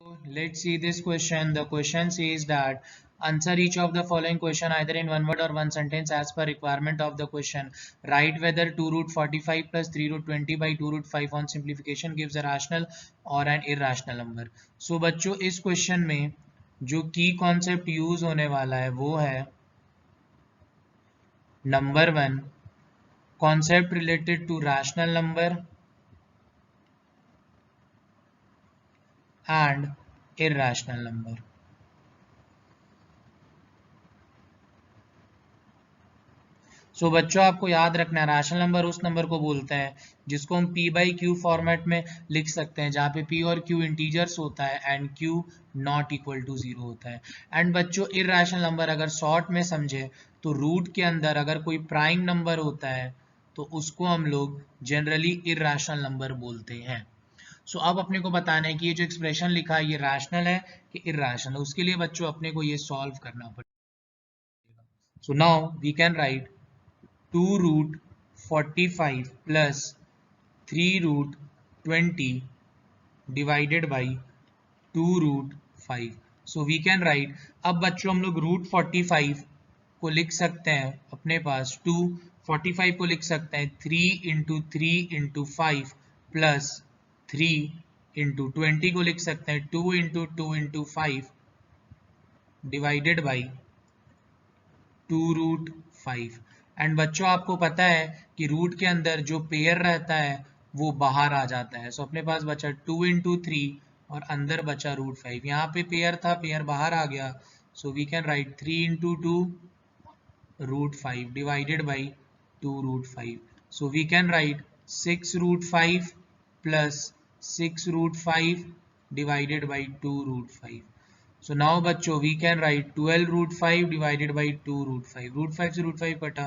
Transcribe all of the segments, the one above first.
Let's see this question. The question says that answer each of the following question either in one word or one sentence as per requirement of the question. Write whether 2 root 45 plus 3 root 20 by 2 root 5 on simplification gives a rational or an irrational number. So बच्चों इस question में जो की concept use होने वाला है वो है number 1 concept related to rational number and irrational number. सो बच्चों आपको याद रखना है रैशनल नंबर उस नंबर को बोलते हैं जिसको हम p बाई क्यू फॉर्मेट में लिख सकते हैं जहाँ पे p और q इंटीजर्स होता है and q not equal to 0 होता है। एंड बच्चों इरैशनल नंबर अगर शॉर्ट में समझे तो रूट के अंदर अगर कोई प्राइम नंबर होता है तो उसको हम लोग जनरली इरैशनल नंबर बोलते हैं। सो अब अपने को बताना है कि ये जो एक्सप्रेशन लिखा है ये रैशनल है कि इरैशनल, उसके लिए बच्चों अपने को ये सॉल्व करना पड़ेगा। So now we can write 2 root 45 plus 3 root 20 divided by 2 root 5. So we can write, अब बच्चों हम लोग root 45 को लिख सकते हैं अपने पास 245 को लिख सकते हैं 3 into 3 into 5 plus 3 into 20 को लिख सकते हैं 2 into 2 into 5 divided by 2 root 5। And बच्चों आपको पता है कि रूट के अंदर जो पेयर रहता है वो बाहर आ जाता है। सो अपने पास बचा 2 into 3 और अंदर बचा रूट 5। यहाँ पे पेयर था, पेयर बाहर आ गया। So we can write 3 into 2 root 5 divided by 2 root 5. So we can write 6 root 5 plus 6 root 5 divided by 2 root 5. So now बच्चों we can write 12 root 5 divided by 2 root 5. root 5 से root 5 कटा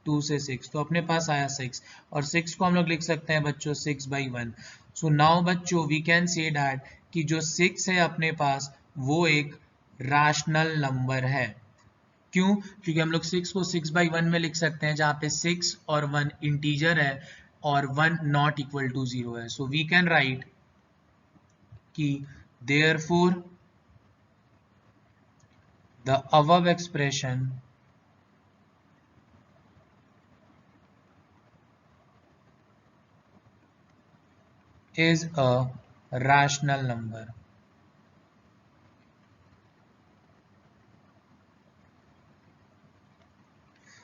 2 से 6 तो अपने पास आया 6 और 6 को हम लोग लिख सकते हैं बच्चों 6 by 1. So now बच्चों we can say that कि जो 6 है अपने पास वो एक रैशनल नंबर है। क्यों? क्योंकि हम लोग 6 को 6 by 1 में लिख सकते हैं जहाँ पे 6 और 1 इंटीजर है और 1 नॉट इक्वल टू 0 है। सो वी कैन राइट कि therefore the above expression is a rational number.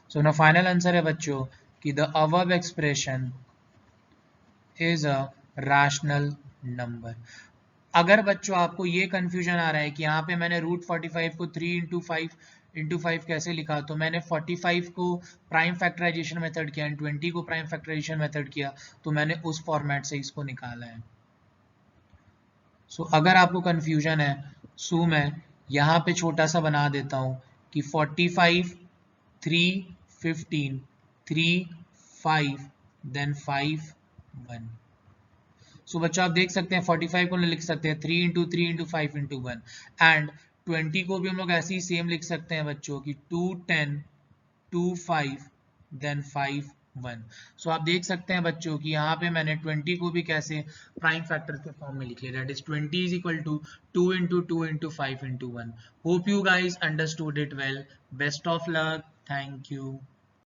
So now final answer है बच्चों कि the above expression is a rational number. अगर बच्चों आपको ये कंफ्यूजन आ रहा है कि यहाँ पे मैंने रूट 45 को 3 इंटू 5 कैसे लिखा, तो मैंने 45 को प्राइम फैक्टराइजेशन मेथड किया एंड 20 को प्राइम फैक्टराइजेशन मेथड किया तो मैंने उस फॉर्मेट से इसको निकाला है। सो अगर आपको कंफ्यूजन है सो मैं यहाँ पे छोटा सा बना देता हूँ कि 45 3 15 3 5 देन 5 1। सो बच्चों आप देख सकते हैं 45 को लिख सकते हैं 3 इंटू 3 इंटू 5 इंटू 1 एंड 20 को भी हम लोग ऐसे ही सेम लिख सकते हैं बच्चों की 2 10 2 5 देन 5 1। सो आप देख सकते हैं बच्चों कि यहाँ पे मैंने 20 को भी कैसे प्राइम फैक्टर के फॉर्म में लिखे, that is 20 is equal to 2 into 2 into 5 into 1। Hope you guys understood it well. Best of luck. Thank you.